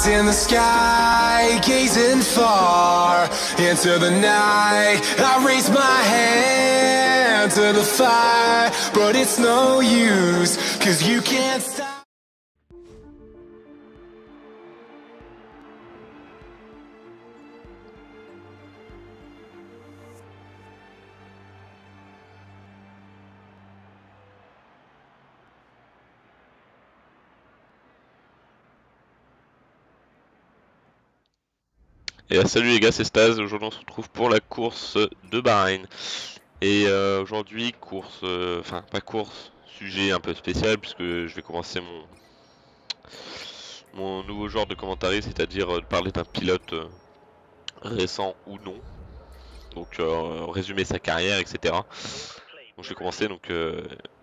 Eyes in the sky, gazing far into the night. I raise my hand to the fire, but it's no use, 'cause you can't stop. Et salut les gars, c'est Staz. Aujourd'hui on se retrouve pour la course de Bahreïn. Et aujourd'hui course, enfin pas course, sujet un peu spécial puisque je vais commencer mon nouveau genre de commentaire, c'est-à-dire de parler d'un pilote récent ou non. Donc résumer sa carrière, etc. Donc je vais commencer. Donc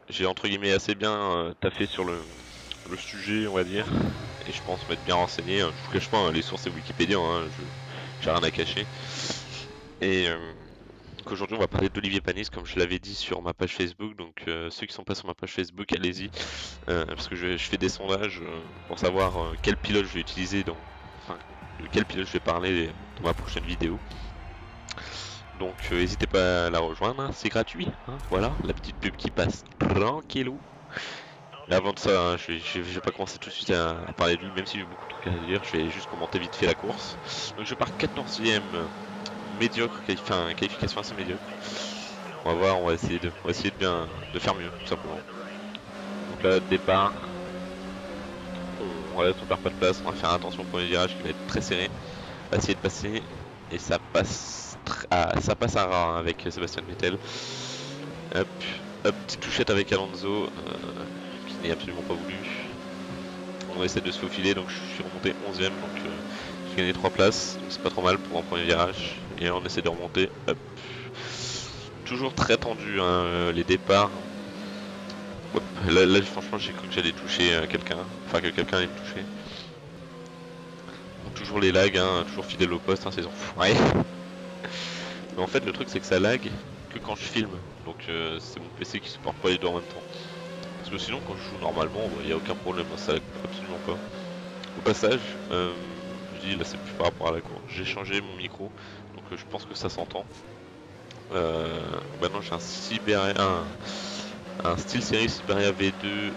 j'ai entre guillemets assez bien taffé sur le sujet, on va dire. Et je pense m'être bien renseigné. Je vous cache pas, hein, les sources c'est Wikipédia, hein, j'ai rien à cacher. Et aujourd'hui on va parler d'Olivier Panis comme je l'avais dit sur ma page Facebook. Donc ceux qui sont pas sur ma page Facebook, allez-y, parce que je fais des sondages pour savoir quel pilote je vais utiliser enfin de quel pilote je vais parler dans ma prochaine vidéo. Donc n'hésitez pas à la rejoindre, hein, c'est gratuit, hein, voilà la petite pub qui passe tranquillou. Mais avant de ça, hein, je vais pas commencer tout de suite à parler de lui, même si j'ai beaucoup de trucs à dire. Je vais juste commenter vite fait la course. Donc je pars 14ème, médiocre, qualification assez médiocre. On va voir, on va essayer de bien de faire mieux, tout simplement. Donc là, départ, on perd pas de place, on va faire attention au premier virage qui va être très serré. On va essayer de passer, et ça passe à ras avec Sébastien Vettel. Hop, petite touchette avec Alonso, qui n'est absolument pas voulu. On essaie de se faufiler, donc je suis remonté 11ème, donc j'ai gagné 3 places, donc c'est pas trop mal pour un premier virage. Et on essaie de remonter, hop. Toujours très tendu, hein, les départs. Hop. Là franchement j'ai cru que j'allais toucher quelqu'un, enfin que quelqu'un allait me toucher. Donc toujours les lags, hein, toujours fidèle au poste, hein, ces enfoirés. Mais en fait le truc c'est que ça lag que quand je filme, donc c'est mon PC qui supporte pas les deux en même temps. Parce que sinon quand je joue normalement, il n'y a aucun problème, hein, ça lag absolument pas. Au passage, je dis là c'est plus par rapport à la course, j'ai changé mon micro, donc je pense que ça s'entend. Maintenant j'ai un SteelSeries Xperia V2,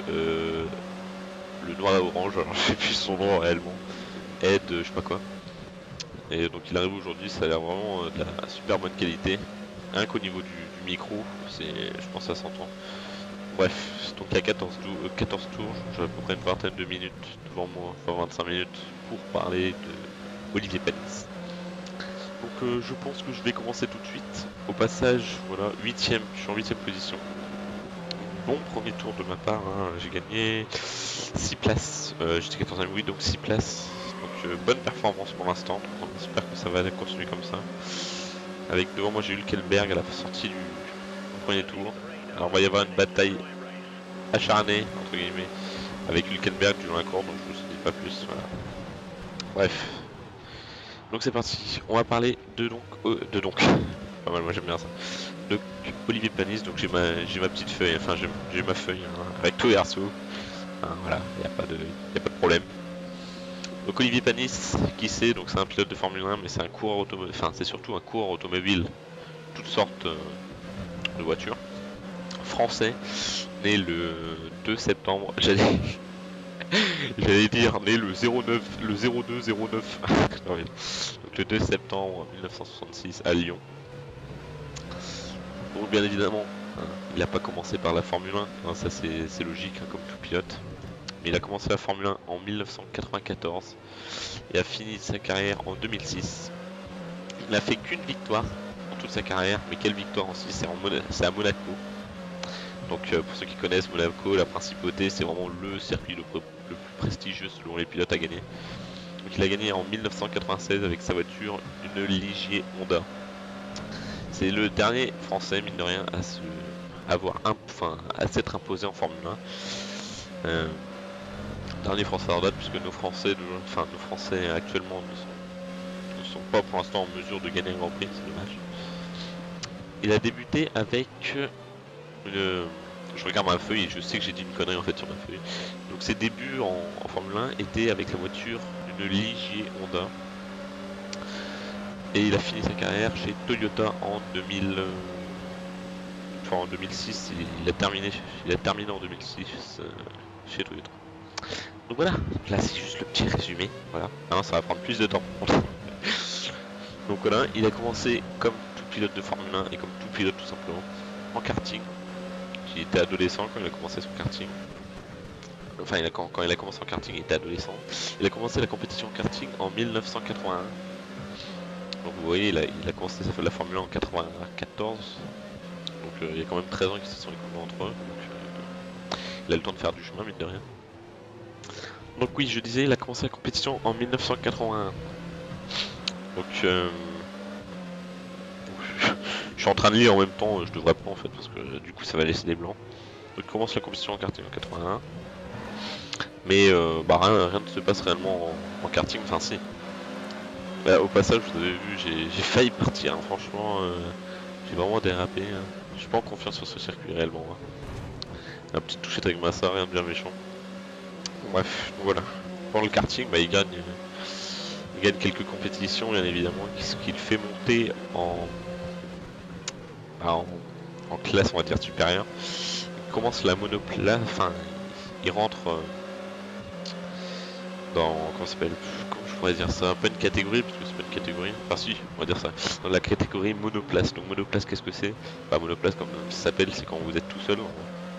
le noir et orange, alors je sais plus son nom réellement, Ed je sais pas quoi. Et donc il arrive aujourd'hui, ça a l'air vraiment de la super bonne qualité. Rien qu'au niveau du micro, je pense que ça s'entend. Bref, donc il y a 14 tours, j'ai à peu près une vingtaine de minutes devant moi, enfin 25 minutes pour parler de Olivier Panis. Donc je pense que je vais commencer tout de suite. Au passage, voilà, 8ème, je suis en 8ème position. Bon premier tour de ma part, hein, j'ai gagné 6 places, j'étais 14ème, oui, donc 6 places. Donc bonne performance pour l'instant, on espère que ça va continuer comme ça. Avec devant moi j'ai eu Hülkenberg à la sortie du premier tour. Alors il va y avoir une bataille acharnée, entre guillemets, avec Hülkenberg du long accord, donc je vous en dis pas plus, voilà. Bref. Donc c'est parti, on va parler de donc. Pas mal, moi j'aime bien ça. Donc Olivier Panis, donc j'ai ma petite feuille, enfin j'ai ma feuille, hein, avec tout verso. Hein, voilà, il n'y a pas de problème. Donc Olivier Panis, qui c'est, donc c'est un pilote de Formule 1, mais c'est un coureur automobile, enfin c'est surtout un coureur automobile, toutes sortes de voitures. Français, né le 2 septembre, j'allais dire né le 09, le 0209, donc le 2 septembre 1966 à Lyon. Donc bien évidemment, hein, il n'a pas commencé par la Formule 1, hein, ça c'est logique, hein, comme tout pilote. Mais il a commencé la Formule 1 en 1994 et a fini sa carrière en 2006. Il n'a fait qu'une victoire dans toute sa carrière, mais quelle victoire aussi, c'est à Monaco. Donc pour ceux qui connaissent Monaco, la principauté, c'est vraiment le circuit le plus prestigieux selon les pilotes à gagner. Donc il a gagné en 1996 avec sa voiture, une Ligier Honda. C'est le dernier français, mine de rien, à s'être imposé en Formule 1. Dernier français en date, puisque nos Français actuellement ne sont pas pour l'instant en mesure de gagner un Grand Prix, c'est dommage. Il a débuté avec je regarde ma feuille et je sais que j'ai dit une connerie en fait sur ma feuille. Donc ses débuts en Formule 1 étaient avec la voiture une Ligier Honda. Et il a fini sa carrière chez Toyota en 2000. Enfin en 2006, il a terminé en 2006 chez Toyota. Donc voilà, là c'est juste le petit résumé. Voilà, hein, ça va prendre plus de temps. Donc voilà, il a commencé comme tout pilote de Formule 1 et comme tout pilote tout simplement en karting. Il était adolescent quand il a commencé son karting. Enfin, quand il a commencé en karting, il était adolescent. Il a commencé la compétition en karting en 1981. Donc vous voyez, il a commencé la Formule 1 en 94. Donc il y a quand même 13 ans qu'ils se sont écoulés entre eux. Donc il a le temps de faire du chemin, mine de rien. Donc oui, je disais, il a commencé la compétition en 1981. Donc je suis en train de lire en même temps, je devrais pas en fait, parce que du coup ça va laisser des blancs. Donc il commence la compétition en karting en 81. Mais bah rien ne se passe réellement en karting, enfin si. Bah, au passage, vous avez vu, j'ai failli partir, hein. Franchement, j'ai vraiment dérapé. Hein. Je suis pas en confiance sur ce circuit réellement. Hein. Un petit touché avec Massa, rien de bien méchant. Bref, voilà. Pour le karting, bah, il gagne quelques compétitions, bien évidemment, ce qui le fait monter en classe, on va dire, supérieure. Il commence la monoplace, enfin, il rentre dans, comment ça s'appelle, comment je pourrais dire ça, pas une catégorie, parce que c'est pas une catégorie, enfin si, on va dire ça, dans la catégorie monoplace. Donc monoplace, qu'est-ce que c'est? Bah monoplace, comme ça s'appelle, c'est quand vous êtes tout seul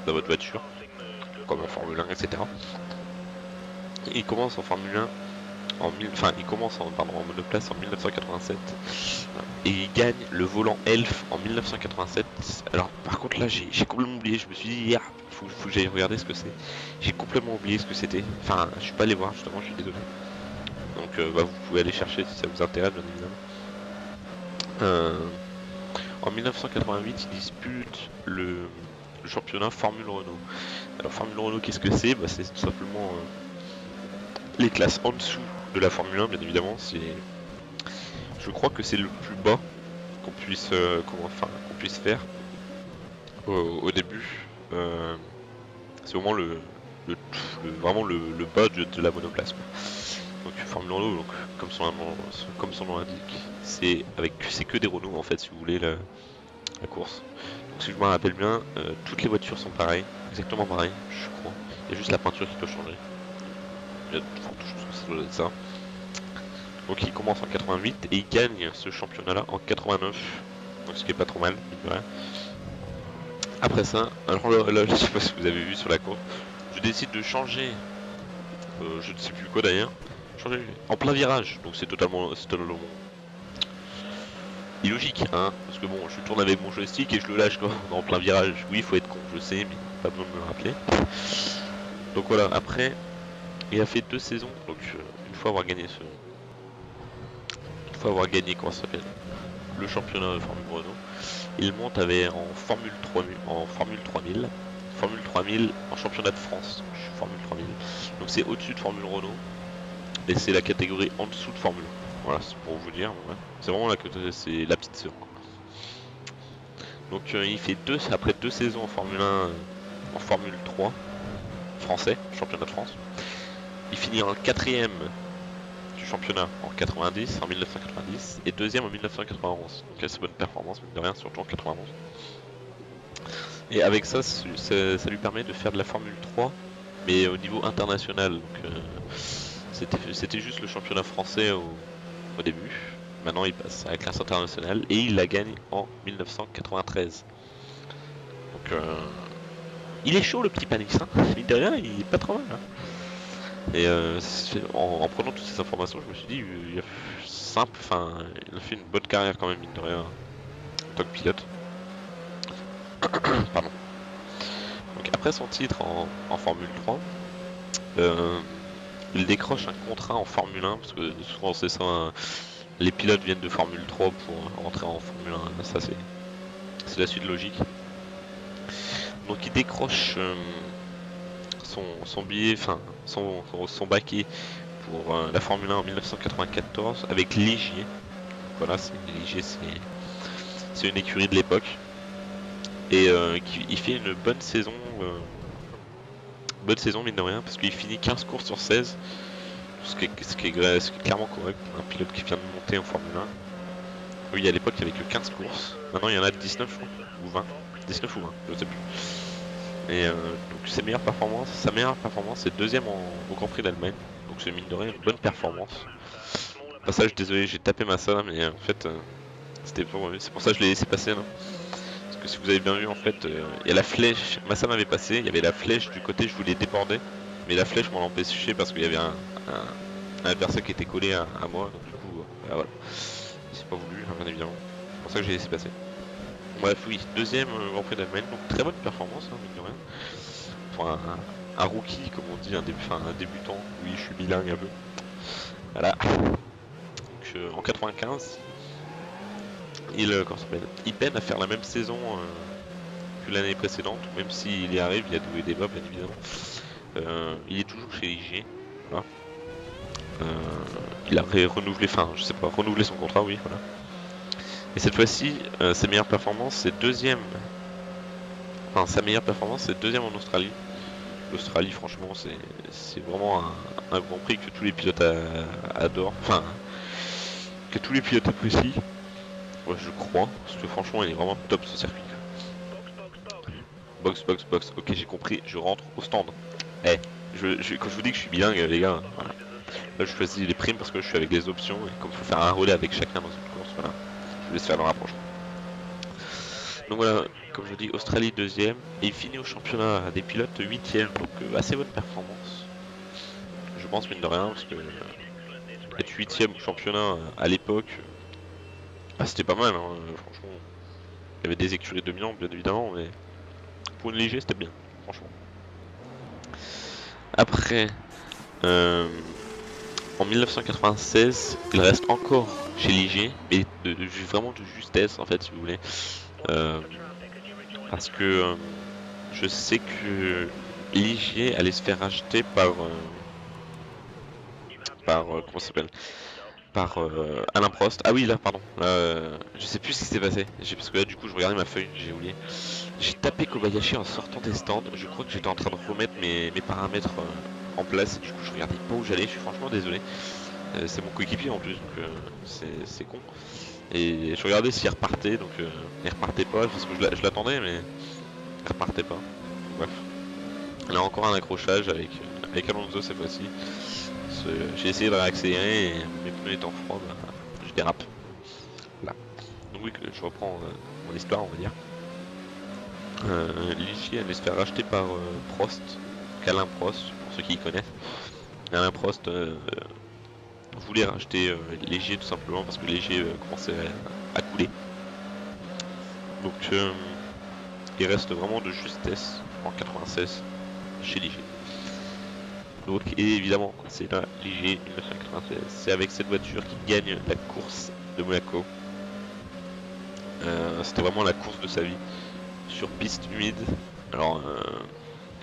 dans votre voiture, comme en Formule 1, etc. Et il commence en Formule 1, il commence en monoplace en 1987, et il gagne le volant Elf en 1987. Alors par contre là, j'ai complètement oublié, je me suis dit, faut que j'aille regarder ce que c'est. J'ai complètement oublié ce que c'était. Enfin, je suis pas allé voir justement, je suis désolé. Donc bah, vous pouvez aller chercher si ça vous intéresse, bien évidemment. En 1988, il dispute le championnat Formule Renault. Alors Formule Renault, qu'est-ce que c'est? Bah, c'est tout simplement les classes en dessous de la Formule 1, bien évidemment. Je crois que c'est le plus bas qu'on puisse, qu'on puisse faire au début. C'est vraiment vraiment le bas de la monoplace, quoi. Donc Formule Renault, donc, comme son nom l'indique, c'est que des Renault en fait, si vous voulez, la course. Donc si je me rappelle bien, toutes les voitures sont pareilles, exactement pareilles, je crois. Il y a juste la peinture qui doit changer. Il y a de fortes choses que ça doit être ça. Donc il commence en 88 et il gagne ce championnat-là en 89. Donc ce qui est pas trop mal, je dirais. Après ça, alors là, je sais pas si vous avez vu sur la course, je décide de changer, je ne sais plus quoi d'ailleurs, changer en plein virage, donc c'est totalement illogique, hein, parce que bon, je tourne avec mon joystick et je le lâche quoi, en plein virage. Oui, il faut être con, je sais, mais pas besoin de me le rappeler. Donc voilà, après, il a fait 2 saisons, donc une fois avoir gagné comment ça s'appelle, le championnat de Formule Renault, il monte en Formule 3000, Formule 3000 en championnat de France, Formule 3000. Donc c'est au-dessus de Formule Renault et c'est la catégorie en dessous de Formule 1. Voilà, c'est pour vous dire. Ouais. C'est vraiment c'est la petite sœur. Donc il fait après 2 saisons en Formule 1, en Formule 3 français, championnat de France. Il finit en 4ème du championnat en 1990 et 2ème en 1991. Donc assez bonne performance, mine de rien, surtout en 91. Et avec ça, ça lui permet de faire de la Formule 3, mais au niveau international. Donc c'était juste le championnat français au début. Maintenant il passe à la classe internationale et il la gagne en 1993. Donc il est chaud le petit Panix, hein. Mine de rien, il est pas trop mal. Hein. Et en prenant toutes ces informations, je me suis dit, il a fait une bonne carrière quand même, mine de rien, en tant que pilote. Pardon. Donc après son titre en Formule 3, il décroche un contrat en Formule 1, parce que souvent c'est ça, hein, les pilotes viennent de Formule 3 pour rentrer en Formule 1, ça c'est la suite logique. Donc il décroche son billet, enfin son baquet pour la Formule 1 en 1994 avec Ligier. Voilà, Ligier, c'est une écurie de l'époque. Et il fait une bonne saison mine de rien, parce qu'il finit 15 courses sur 16. ce qui est clairement correct pour un pilote qui vient de monter en Formule 1. Oui, à l'époque il n'y avait que 15 courses, maintenant il y en a 19 je crois, ou 20, 19 ou 20, je sais plus. Et donc sa meilleure performance c'est deuxième au Grand Prix d'Allemagne, donc c'est mine de rien une bonne performance. Au passage, désolé, j'ai tapé Massa, mais en fait c'est pour ça que je l'ai laissé passer là. Parce que si vous avez bien vu en fait, il y a la flèche, Massa m'avait passé, il y avait la flèche du côté, je voulais déborder, mais la flèche m'en empêchait parce qu'il y avait un adversaire qui était collé à moi, donc du coup, voilà. C'est pas voulu, bien évidemment. C'est pour ça que j'ai laissé passer. Bref, oui, deuxième Grand Prix d'Allemagne, donc très bonne performance, hein, mine de rien. Pour un rookie, comme on dit, un débutant. Oui, je suis bilingue un peu. Voilà. Donc en 95, il peine à faire la même saison que l'année précédente, même s'il y arrive, il y a des débats bien évidemment. Il est toujours chez IG. Voilà. Il a renouvelé, enfin je sais pas, renouvelé son contrat, oui, voilà. Et cette fois-ci, ses meilleures performances, c'est deuxième. Enfin, sa meilleure performance, c'est deuxième en Australie. L'Australie, franchement, c'est vraiment un Grand Prix que tous les pilotes adorent. Enfin, que tous les pilotes apprécient. Ouais, je crois, parce que franchement, il est vraiment top ce circuit. Box. Ok, j'ai compris. Je rentre au stand. Eh, quand je vous dis que je suis bilingue, les gars, voilà. Là, je choisis les primes parce que je suis avec les options et comme il faut faire un relais avec chacun dans une course, voilà. Je vous laisse faire le rapprochement. Donc voilà, comme je vous dis, Australie deuxième et il finit au championnat des pilotes 8ème, donc assez bonne performance. Je pense mine de rien parce que être 8ème au championnat à l'époque, c'était pas mal, hein, franchement. Il y avait des écuries dominantes bien évidemment, mais pour une léger c'était bien, franchement. Après, en 1996, il reste encore chez Ligier, mais vraiment de justesse en fait si vous voulez. Parce que je sais que Ligier allait se faire racheter par comment ça s'appelle, par Alain Prost. Ah oui là pardon, je sais plus ce qui s'est passé, parce que là du coup je regardais ma feuille, j'ai oublié. J'ai tapé Kobayashi en sortant des stands, je crois que j'étais en train de remettre mes paramètres en place, du coup je regardais pas où j'allais, je suis franchement désolé. C'est mon coéquipier en plus, donc c'est con. Et je regardais s'il repartait, donc il repartait pas, parce que je l'attendais, mais il repartait pas. Bref. Là encore un accrochage avec Alonso cette fois-ci. J'ai essayé de réaccélérer et mes pneus étant froids, bah, je dérape. Là. Donc oui, je reprends mon histoire, on va dire. Ligier allait se faire racheter par Prost, Alain Prost, pour ceux qui y connaissent. Alain Prost voulait racheter Ligier tout simplement parce que Ligier commençait à couler. Donc il reste vraiment de justesse en 96 chez Ligier. Donc et évidemment c'est là Ligier 1996, c'est avec cette voiture qu'il gagne la course de Monaco. C'était vraiment la course de sa vie sur piste humide. Alors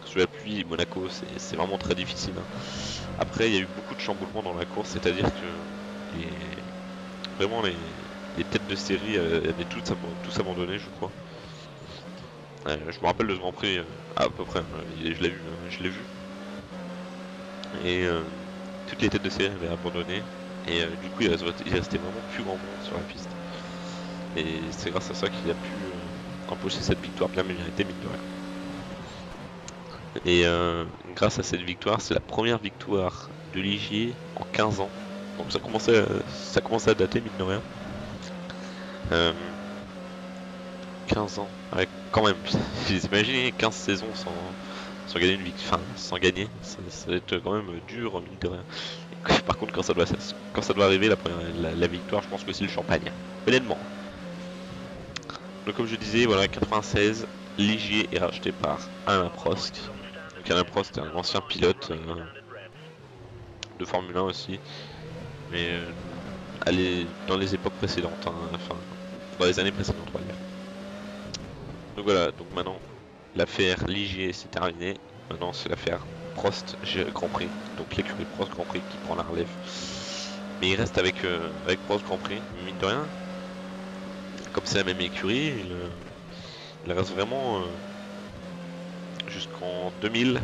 sous la pluie, Monaco c'est vraiment très difficile, hein. Après il y a eu beaucoup de chamboulements dans la course, c'est-à-dire que vraiment les têtes de série avaient tous abandonné je crois. Je me rappelle de ce Grand Prix à peu près, je l'ai vu. Et toutes les têtes de série avaient abandonné et du coup il restait vraiment plus grand monde sur la piste. Et c'est grâce à ça qu'il a pu empocher cette victoire bien méritée mine de rien. Et grâce à cette victoire, c'est la première victoire de Ligier en 15 ans. Donc ça commençait à dater mine de rien. 15 ans, ouais, quand même. J'ai imaginé 15 saisons sans gagner une victoire, enfin sans gagner, ça va être quand même dur mine de rien. Et par contre quand ça doit arriver la victoire, je pense que c'est le champagne, honnêtement. Donc comme je disais, voilà, 96, Ligier est racheté par Alain Prost. Donc Alain Prost est un ancien pilote de Formule 1 aussi, mais dans les époques précédentes, hein, enfin dans les années précédentes on va dire. Donc voilà, donc maintenant l'affaire Ligier c'est terminé, maintenant c'est l'affaire Prost Grand Prix, donc l'écurie Prost Grand Prix qui prend la relève. Mais il reste avec Prost Grand Prix, mine de rien, comme c'est la même écurie, il reste vraiment jusqu'en 2000,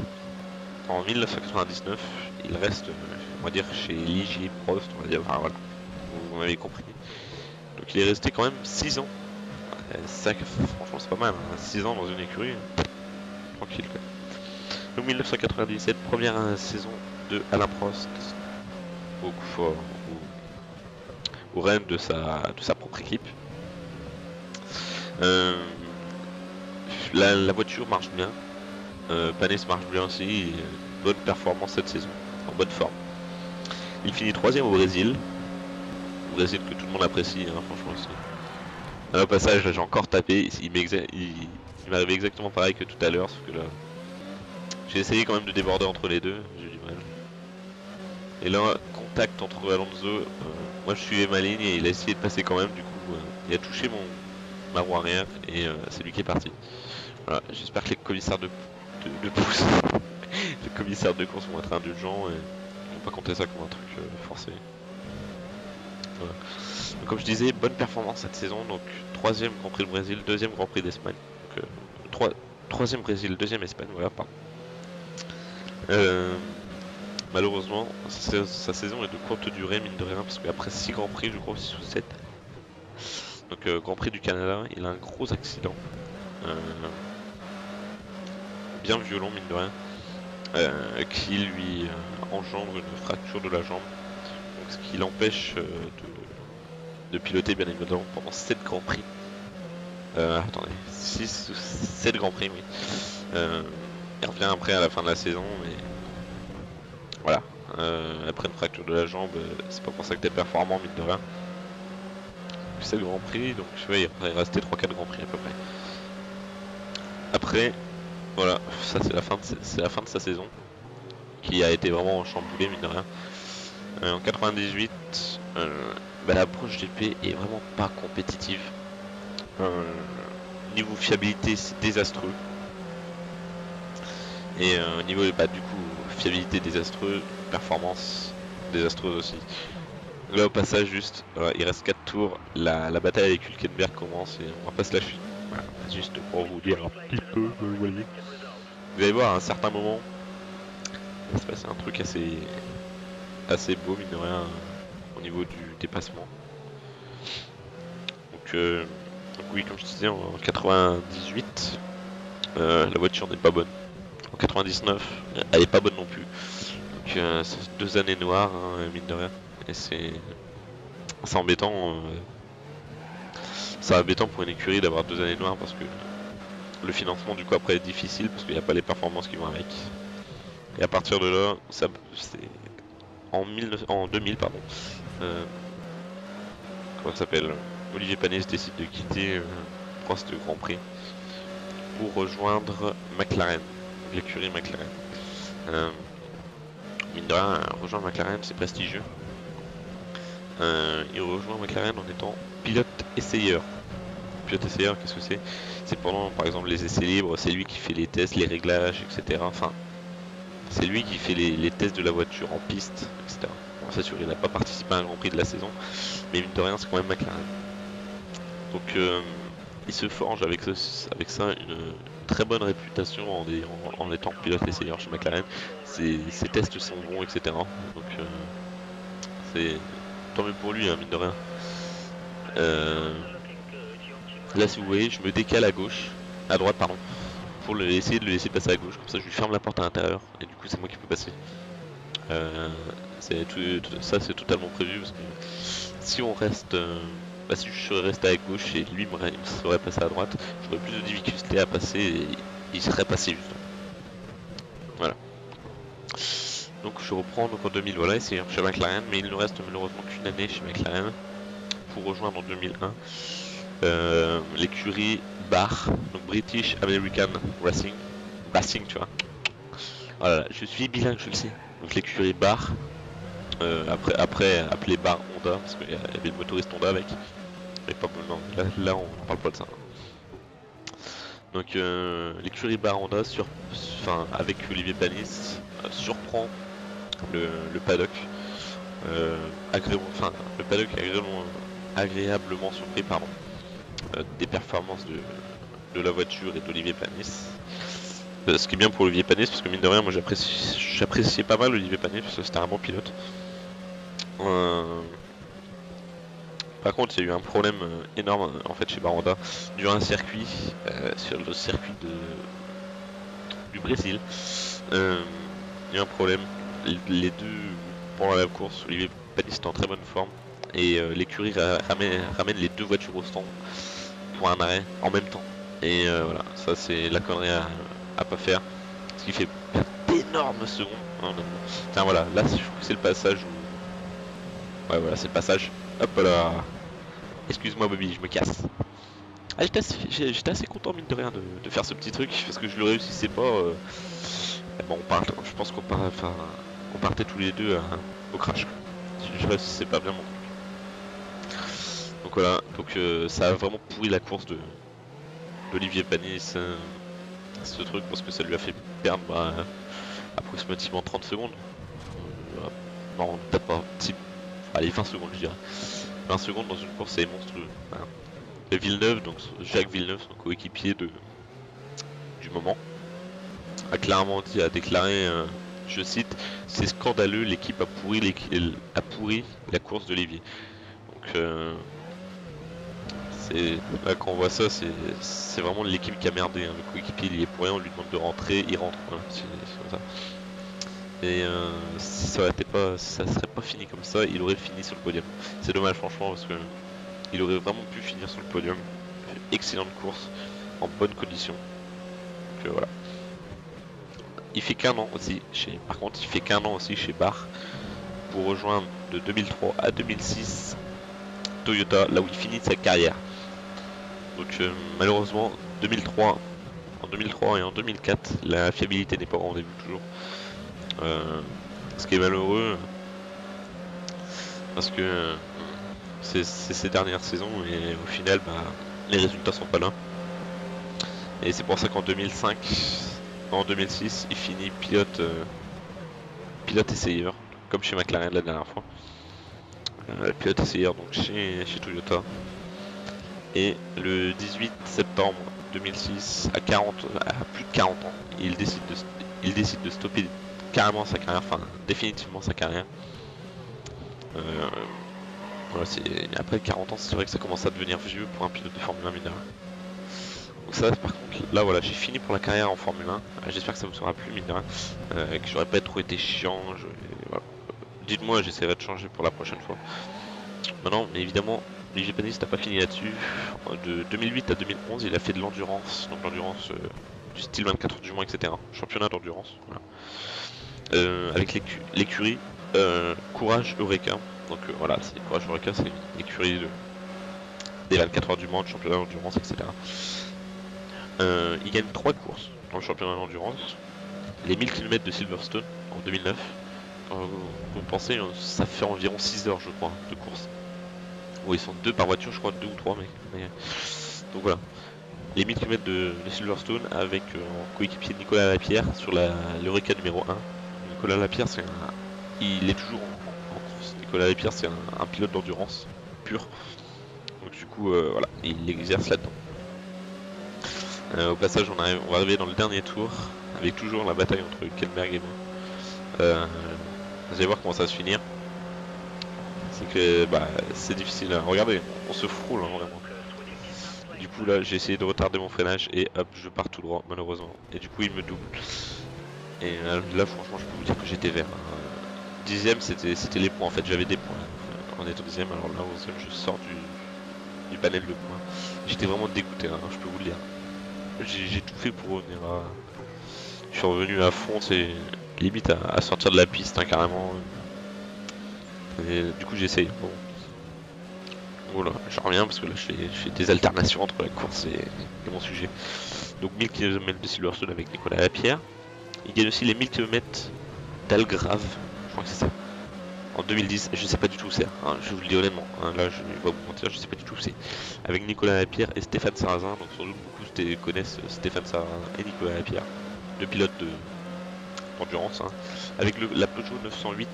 En 1999, il reste, on va dire, chez Ligier Prost, on va dire, enfin voilà, vous m'avez compris. Donc il est resté quand même 6 ans. Ça, franchement, c'est pas mal, hein, 6 ans dans une écurie, tranquille quoi. Donc 1997, première saison de Alain Prost, au règne de sa propre équipe. La voiture marche bien, Panis marche bien aussi, bonne performance cette saison, en bonne forme. Il finit 3ème au Brésil que tout le monde apprécie, hein, franchement aussi. Au passage, là j'ai encore tapé, il m'arrivait exactement pareil que tout à l'heure, sauf que là j'ai essayé quand même de déborder entre les deux, j'ai eu du mal. Et là, contact entre Alonso, moi je suivais ma ligne et il a essayé de passer quand même, du coup il a touché ma roue arrière et c'est lui qui est parti. Voilà, j'espère que les commissaires de pouce, les commissaires de course vont être indulgents et vont pas compter ça comme un truc forcé. Voilà. Donc, comme je disais, bonne performance cette saison, donc 3ème Grand Prix du Brésil, 2ème Grand Prix d'Espagne, donc 3ème Brésil, 2ème Espagne, voilà, pardon. Malheureusement, sa saison est de courte durée, mine de rien, parce qu'après 6 Grands Prix, je crois, 6 ou 7, donc Grand Prix du Canada, il a un gros accident, bien violent, mine de rien, qui lui engendre une fracture de la jambe, donc ce qui l'empêche de piloter bien évidemment pendant 7 Grands Prix. Attendez, 6 ou 7 Grands Prix, oui. Il revient après à la fin de la saison, mais voilà. Après une fracture de la jambe, c'est pas pour ça que t'es performant, mine de rien. 7 Grands Prix, donc ouais, il restait 3-4 Grands Prix à peu près. Après, voilà, ça c'est la fin de sa saison, qui a été vraiment chamboulée, mine de rien. En 98, la Porsche GP est vraiment pas compétitive. Niveau fiabilité, c'est désastreux. Et niveau du coup fiabilité désastreux, performance désastreuse aussi. Là au passage juste, il reste 4 tours, la bataille avec Hülkenberg commence et on va pas se lâcher. Voilà, juste pour vous dire un petit peu, vous voyez. Vous allez voir à un certain moment, il va se passer un truc assez beau, mine de rien, au niveau du dépassement. Donc oui, comme je disais, en 98, la voiture n'est pas bonne. En 99, elle est pas bonne non plus. Donc c'est 2 années noires, hein, mine de rien. Et c'est embêtant. C'est embêtant pour une écurie d'avoir 2 années noires parce que le financement du coup après est difficile parce qu'il n'y a pas les performances qui vont avec. Et à partir de là, c'est en 2000 pardon. Comment ça s'appelle, Olivier Panis décide de quitter Prost Grand Prix pour rejoindre McLaren, l'écurie McLaren. Mine de rien, rejoindre McLaren c'est prestigieux. Il rejoint McLaren en étant pilote essayeur. Pilote essayeur, qu'est-ce que c'est? C'est pendant par exemple les essais libres, c'est lui qui fait les tests, les réglages, etc. Enfin, c'est lui qui fait les tests de la voiture en piste, etc. Bon, c'est sûr, il n'a pas participé à un Grand Prix de la saison, mais mine de rien, c'est quand même McLaren. Donc, il se forge avec ça une très bonne réputation en étant pilote essayeur chez McLaren. Ses tests sont bons, etc. Donc, c'est tant mieux pour lui, hein, mine de rien. Là, si vous voyez, je me décale à droite, pardon, pour essayer de le laisser passer à gauche. Comme ça, je lui ferme la porte à l'intérieur et du coup, c'est moi qui peux passer. Ça, c'est totalement prévu parce que si on reste, si je serais resté à gauche et lui me serait passé à droite, j'aurais plus de difficultés à passer et il serait passé justement. Voilà. Donc je reprends donc en 2000, voilà, c'est chez McLaren, mais il ne reste malheureusement qu'une année chez McLaren pour rejoindre en 2001 l'écurie BAR, donc British American Racing, tu vois. Voilà, je suis bilingue, je le sais. Donc l'écurie BAR, après appelé BAR Honda, parce qu'il y avait le motoriste Honda avec. Mais pas non, là on parle pas de ça. Donc l'écurie BAR Honda avec Olivier Panis surprend le paddock. Le paddock est agréablement surpris des performances de la voiture et d'Olivier Panis. Ce qui est bien pour Olivier Panis, parce que mine de rien, moi j'appréciais pas mal Olivier Panis, parce que c'était un bon pilote. Par contre, il y a eu un problème énorme en fait chez Baronda durant un circuit, sur le circuit du Brésil. Il y a eu un problème. Les deux, pendant la course, Olivier Panis était en très bonne forme et l'écurie ramène les deux voitures au stand pour un arrêt en même temps. Et voilà, ça c'est la connerie à pas faire. Ce qui fait d'énormes secondes. Hein, tiens voilà, là je trouve que c'est le passage où... Ouais voilà, c'est le passage. Hop là. Excuse-moi Bobby, je me casse. Ah, j'étais assez content mine de rien de faire ce petit truc parce que je le réussissais pas. Bon, je pense qu'on partait tous les deux au crash. Je réussissais pas bien mon truc. Donc voilà, donc ça a vraiment pourri la course d'Olivier Panis, ce truc, parce que ça lui a fait perdre approximativement 30 secondes. Non, peut-être pas. Allez, 20 secondes je dirais. 20 secondes dans une course c'est monstrueux. Voilà. Et Villeneuve, donc Jacques Villeneuve, son coéquipier du moment, a clairement déclaré, je cite, c'est scandaleux, l'équipe a pourri la course d'Olivier. Donc là quand on voit ça, c'est vraiment l'équipe qui a merdé. Hein. Le coéquipier il y est pour rien, on lui demande de rentrer, il rentre. Voilà, c'est comme ça. Et si ça serait pas fini comme ça, il aurait fini sur le podium. C'est dommage franchement parce que il aurait vraiment pu finir sur le podium. Excellente course, en bonne condition. Donc voilà. Il fait qu'un an aussi par contre il fait qu'un an aussi chez Bar pour rejoindre de 2003 à 2006 Toyota, là où il finit sa carrière. Donc malheureusement en 2003 et en 2004 la fiabilité n'est pas au rendez-vous toujours. Ce qui est malheureux parce que c'est ses dernières saisons et au final les résultats sont pas là. Et c'est pour ça qu'en 2005, en 2006, il finit pilote essayeur, comme chez McLaren la dernière fois. Pilote essayeur donc chez Toyota. Et le 18 septembre 2006, à plus de 40 ans, il décide de stopper carrément sa carrière, enfin définitivement sa carrière. Voilà, après 40 ans, c'est vrai que ça commence à devenir vieux pour un pilote de Formule 1 mineur. Donc ça par contre, là voilà, j'ai fini pour la carrière en Formule 1. J'espère que ça vous sera plu mine de rien, que j'aurais pas trop été chiant. Voilà. Dites-moi, j'essaierai de changer pour la prochaine fois. Maintenant, évidemment, Olivier Panis n'a pas fini là-dessus. De 2008 à 2011, il a fait de l'endurance, donc l'endurance du style 24 heures du Mans, etc. Championnat d'endurance. Voilà. Avec l'écurie Courage Eureka. Donc voilà, Courage Eureka, c'est l'écurie des 24 heures du Mans, du championnat d'endurance, etc. Il gagne 3 courses dans le championnat d'endurance. Les 1000 km de Silverstone en 2009. Vous pensez, ça fait environ 6 heures je crois de course. Bon, ils sont 2 par voiture, je crois 2 ou 3 mais... Donc voilà. Les 1000 km de Silverstone avec en coéquipier Nicolas Lapierre sur l'Eureka numéro 1. Nicolas Lapierre, il est toujours en course. Nicolas Lapierre, c'est un pilote d'endurance pur. Donc du coup, voilà, il exerce là-dedans. Au passage, on va arriver dans le dernier tour avec toujours la bataille entre Hülkenberg et moi. Vous allez voir comment ça va se finir. C'est que c'est difficile. Regardez, on se frôle hein, vraiment. Du coup là, j'ai essayé de retarder mon freinage et hop, je pars tout droit malheureusement. Et du coup, il me double. Et là, franchement, je peux vous dire que j'étais vert. Dixième, c'était les points en fait. J'avais des points en étant dixième. Alors là, je sors du panel de points. J'étais vraiment dégoûté. Hein, je peux vous le dire. J'ai tout fait pour revenir à... Je suis revenu à fond, c'est limite à sortir de la piste hein, carrément. Et du coup j'essaye. Bon. Voilà, je reviens parce que là je fais des alternations entre la course et mon sujet. Donc 1000 km de Silverstone avec Nicolas Lapierre. Il gagne aussi les 1000 km d'Algrave, je crois que c'est ça. En 2010, je sais pas du tout où c'est, hein, je vous le dis honnêtement, hein, là je vais pas vous mentir, je sais pas du tout où c'est. Avec Nicolas Lapierre et Stéphane Sarrazin, donc sans doute beaucoup connaissent Stéphane Sarrazin et Nicolas Lapierre, deux pilotes d'endurance, hein, avec la Peugeot 908,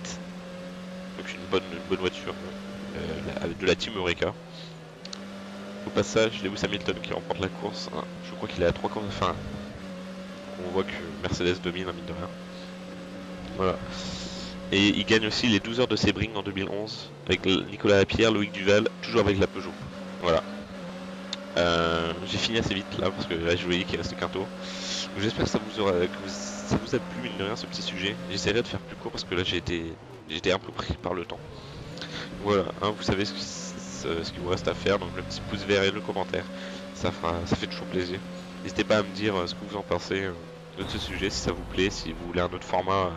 donc une bonne voiture de la Team Eureka. Au passage, Lewis Hamilton qui remporte la course, hein, je crois qu'il est à 3 courses, enfin on voit que Mercedes domine, hein, mine de rien. Voilà. Et il gagne aussi les 12 heures de Sebring en 2011 avec Nicolas Lapierre, Loïc Duval, toujours avec la Peugeot. Voilà. J'ai fini assez vite là parce que là je voyais qu'il restait qu'un tour. J'espère que ça vous a plu, mine de rien, ce petit sujet. J'essaierai de faire plus court parce que là j'étais un peu pris par le temps. Voilà, hein, vous savez ce qu'il vous reste à faire, donc le petit pouce vert et le commentaire, ça fait toujours plaisir. N'hésitez pas à me dire ce que vous en pensez de ce sujet, si ça vous plaît, si vous voulez un autre format,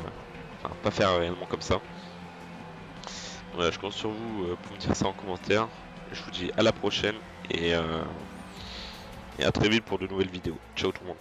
enfin pas faire réellement comme ça. Voilà, je compte sur vous pour me dire ça en commentaire. Je vous dis à la prochaine et à très vite pour de nouvelles vidéos. Ciao tout le monde.